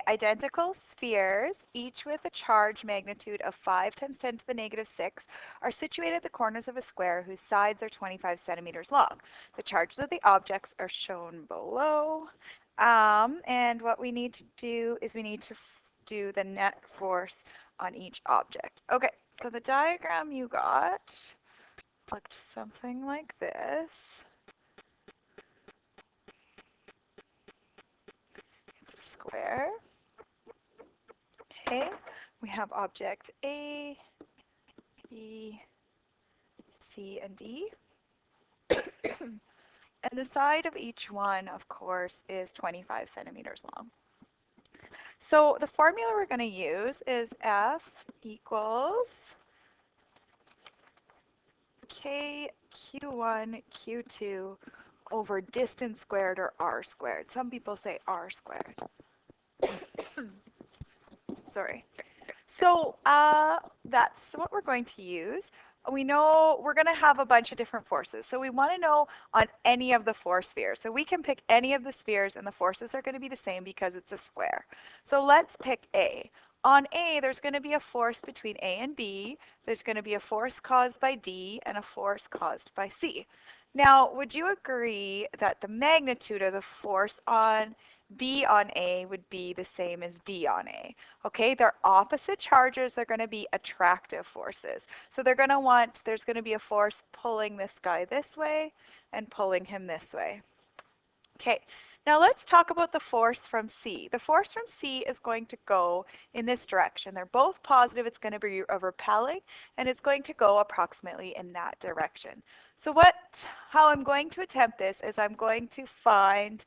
Identical spheres, each with a charge magnitude of 5 times 10 to the negative 6, are situated at the corners of a square whose sides are 25 centimeters long. The charges of the objects are shown below. And what we need to do is we need to do the net force on each object. Okay, so the diagram you got looked something like this. It's a square. Okay, we have object A, B, C, and D. And the side of each one, of course, is 25 centimeters long. So the formula we're going to use is F equals K Q1 Q2 over distance squared, or R squared. Some people say R squared. Sorry. So that's what we're going to use. We know we're going to have a bunch of different forces. So we want to know on any of the four spheres. So we can pick any of the spheres and the forces are going to be the same because it's a square. So let's pick A. On A, there's going to be a force between A and B. There's going to be a force caused by D and a force caused by C. Now, would you agree that the magnitude of the force on B on A would be the same as D on A? Okay, they're opposite charges. They're going to be attractive forces. So they're going to want, there's going to be a force pulling this guy this way and pulling him this way. Okay, now let's talk about the force from C. The force from C is going to go in this direction. They're both positive. It's going to be a repelling, and it's going to go approximately in that direction. So how I'm going to attempt this is I'm going to find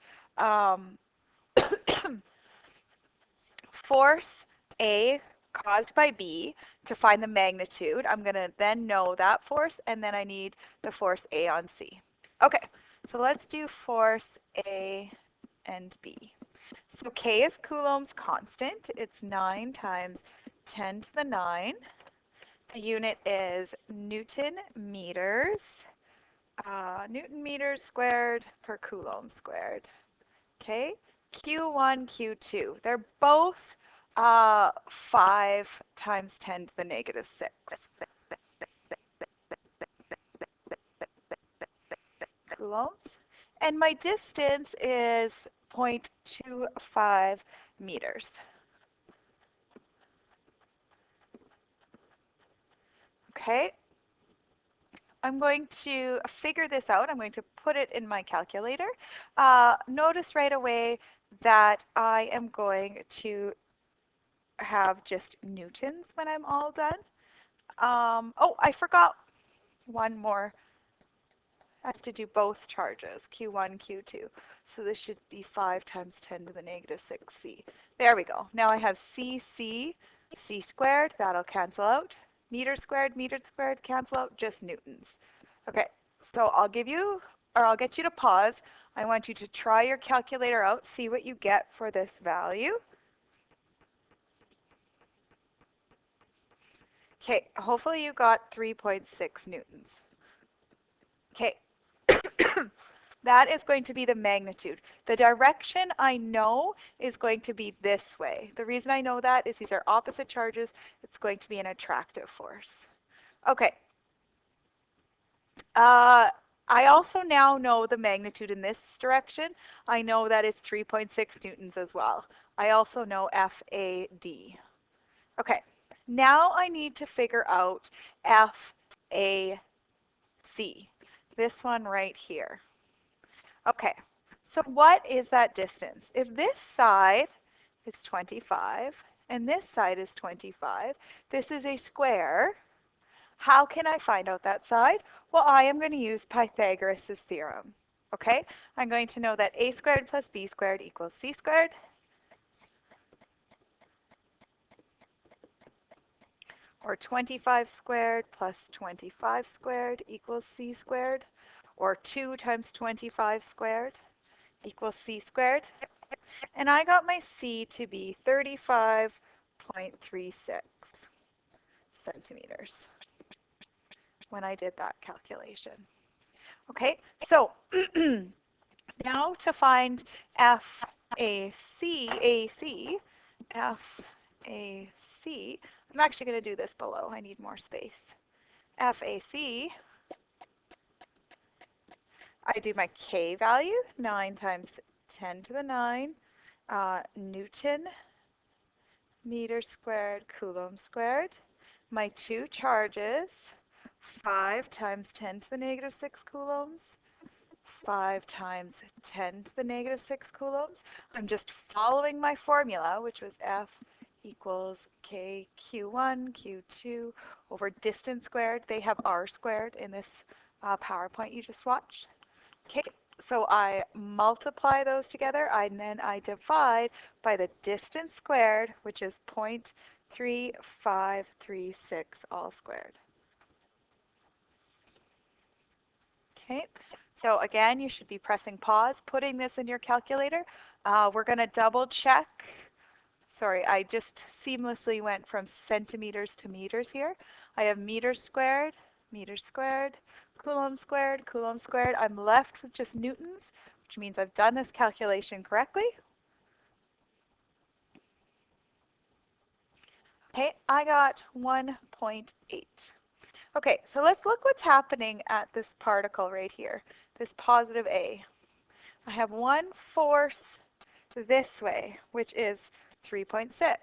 force A caused by B to find the magnitude. I'm going to then know that force, and then I need the force A on C. Okay, so let's do force A and B. So K is Coulomb's constant. It's 9 times 10 to the 9. The unit is Newton meters. Newton meters squared per Coulomb squared. Okay, Q1, Q2. They're both 5 times 10 to the negative 6. Coulombs. And my distance is 0.25 meters. Okay, I'm going to figure this out. I'm going to put it in my calculator. Notice right away that I am going to have just newtons when I'm all done. Oh, I forgot one more. I have to do both charges, Q1, Q2. So this should be 5 times 10 to the negative 6c. There we go. Now I have c squared. That'll cancel out. Meter squared, cancel out. Just newtons. Okay, so I'll get you to pause. I want you to try your calculator out, see what you get for this value. Okay, hopefully you got 3.6 newtons. Okay, that is going to be the magnitude. The direction I know is going to be this way. The reason I know that is these are opposite charges. It's going to be an attractive force. Okay. I also now know the magnitude in this direction. I know that it's 3.6 newtons as well. I also know FAD. Okay, now I need to figure out FAC, this one right here. Okay, so what is that distance? If this side is 25 and this side is 25, this is a square. How can I find out that side? Well, I am going to use Pythagoras' theorem. Okay, I'm going to know that a squared plus b squared equals c squared. Or 25 squared plus 25 squared equals c squared. Or 2 times 25 squared equals c squared. And I got my c to be 35.36 centimeters when I did that calculation. Okay, so now to find FAC, FAC, I'm actually going to do this below. I need more space. FAC, I do my K value, 9 times 10 to the 9, Newton meter squared, coulomb squared. My two charges, 5 times 10 to the negative 6 coulombs, 5 times 10 to the negative 6 coulombs. I'm just following my formula, which was F equals K Q1, Q2 over distance squared. They have R squared in this PowerPoint you just watched. Okay, so I multiply those together, and then I divide by the distance squared, which is 0.3536 all squared. Okay, so again, you should be pressing pause, putting this in your calculator. We're going to double check. Sorry, I just seamlessly went from centimeters to meters here. I have meters squared, coulomb squared, coulomb squared. I'm left with just newtons, which means I've done this calculation correctly. Okay, I got 1.8. Okay, so let's look what's happening at this particle right here, this positive A. I have one force this way, which is 3.6.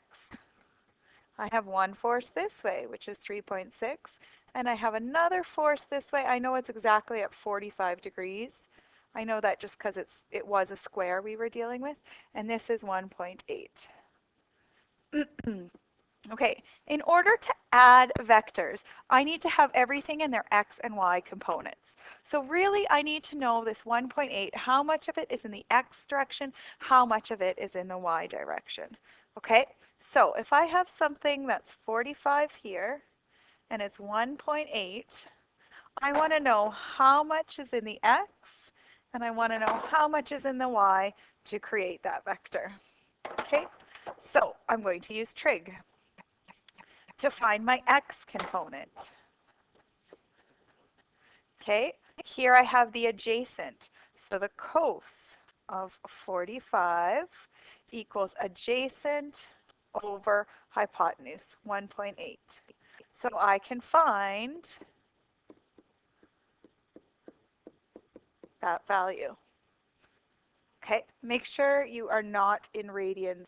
I have one force this way, which is 3.6, and I have another force this way. I know it's exactly at 45 degrees. I know that just because it was a square we were dealing with, and this is 1.8. Okay, in order to add vectors, I need to have everything in their x and y components. So really, I need to know this 1.8, how much of it is in the x direction, how much of it is in the y direction. Okay, so if I have something that's 45 here, and it's 1.8, I want to know how much is in the x, and I want to know how much is in the y to create that vector. Okay, so I'm going to use trig to find my x component. Okay, here I have the adjacent. So the cos of 45 equals adjacent over hypotenuse, 1.8. So I can find that value. Okay, make sure you are not in radians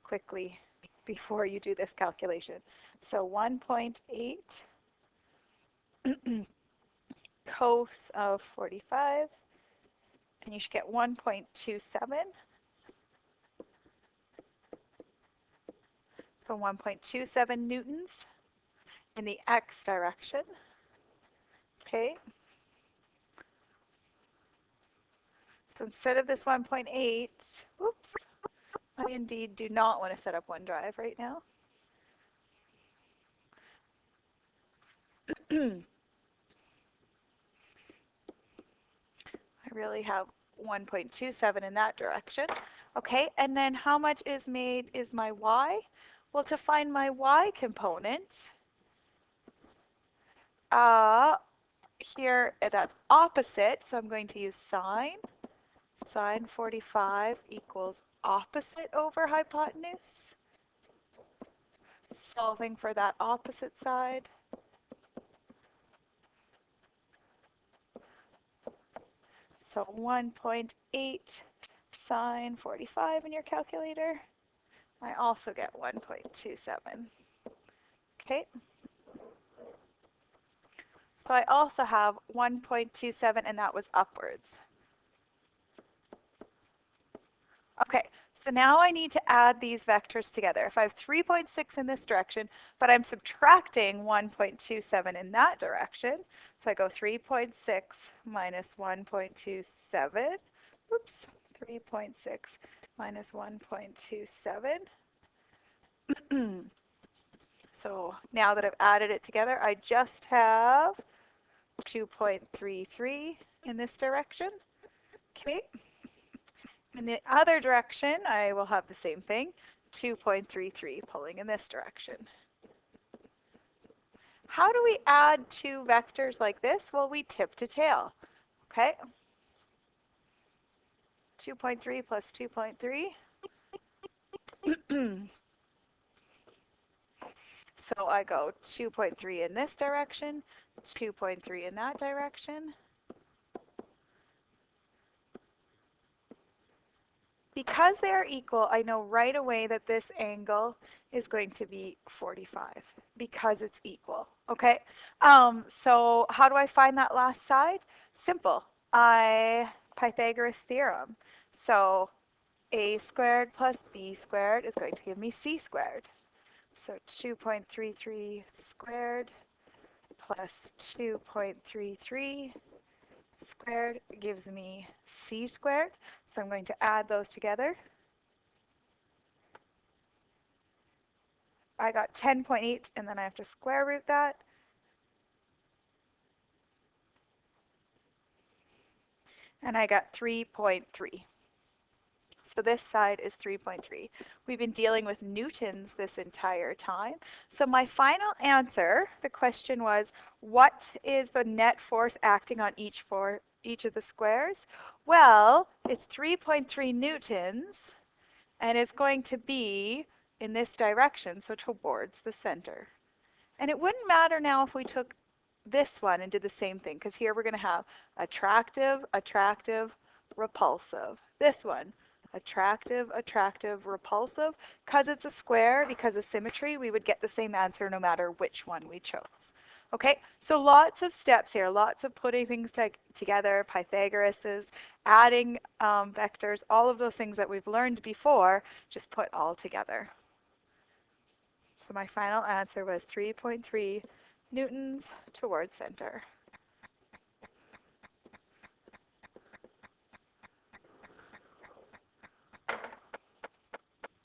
quickly before you do this calculation. So 1.8 cos of 45, and you should get 1.27. So 1.27 newtons in the x direction. Okay. So instead of this 1.8, oops, I indeed do not want to set up OneDrive right now. I really have 1.27 in that direction. Okay, and then how much is my y? Well, to find my y component, here that's opposite, so I'm going to use sine. Sine 45 equals opposite over hypotenuse. Solving for that opposite side. So 1.8 sine 45 in your calculator. I also get 1.27. Okay. So I also have 1.27, and that was upwards. Okay, so now I need to add these vectors together. If I have 3.6 in this direction, but I'm subtracting 1.27 in that direction, so I go 3.6 minus 1.27. Oops, 3.6 minus 1.27. So now that I've added it together, I just have 2.33 in this direction. Okay. In the other direction, I will have the same thing, 2.33 pulling in this direction. How do we add two vectors like this? Well, we tip to tail. Okay. 2.3 plus 2.3. I go 2.3 in this direction, 2.3 in that direction. Because they are equal, I know right away that this angle is going to be 45 because it's equal, okay? So how do I find that last side? Simple. Pythagoras theorem. So a squared plus b squared is going to give me c squared. So 2.33 squared plus 2.33 squared gives me c squared. So I'm going to add those together. I got 10.8 and then I have to square root that. And I got 3.3. So this side is 3.3. We've been dealing with newtons this entire time. So my final answer, the question was, what is the net force acting on each of the squares? Well, it's 3.3 newtons, and it's going to be in this direction, so towards the center. And it wouldn't matter now if we took this one and did the same thing, because here we're going to have attractive, attractive, repulsive. This one, attractive, attractive, repulsive. Because it's a square, because of symmetry, we would get the same answer no matter which one we chose. Okay, so lots of steps here, lots of putting things together, Pythagoras's, adding vectors, all of those things that we've learned before, just put all together. So my final answer was 3.3 newtons towards center.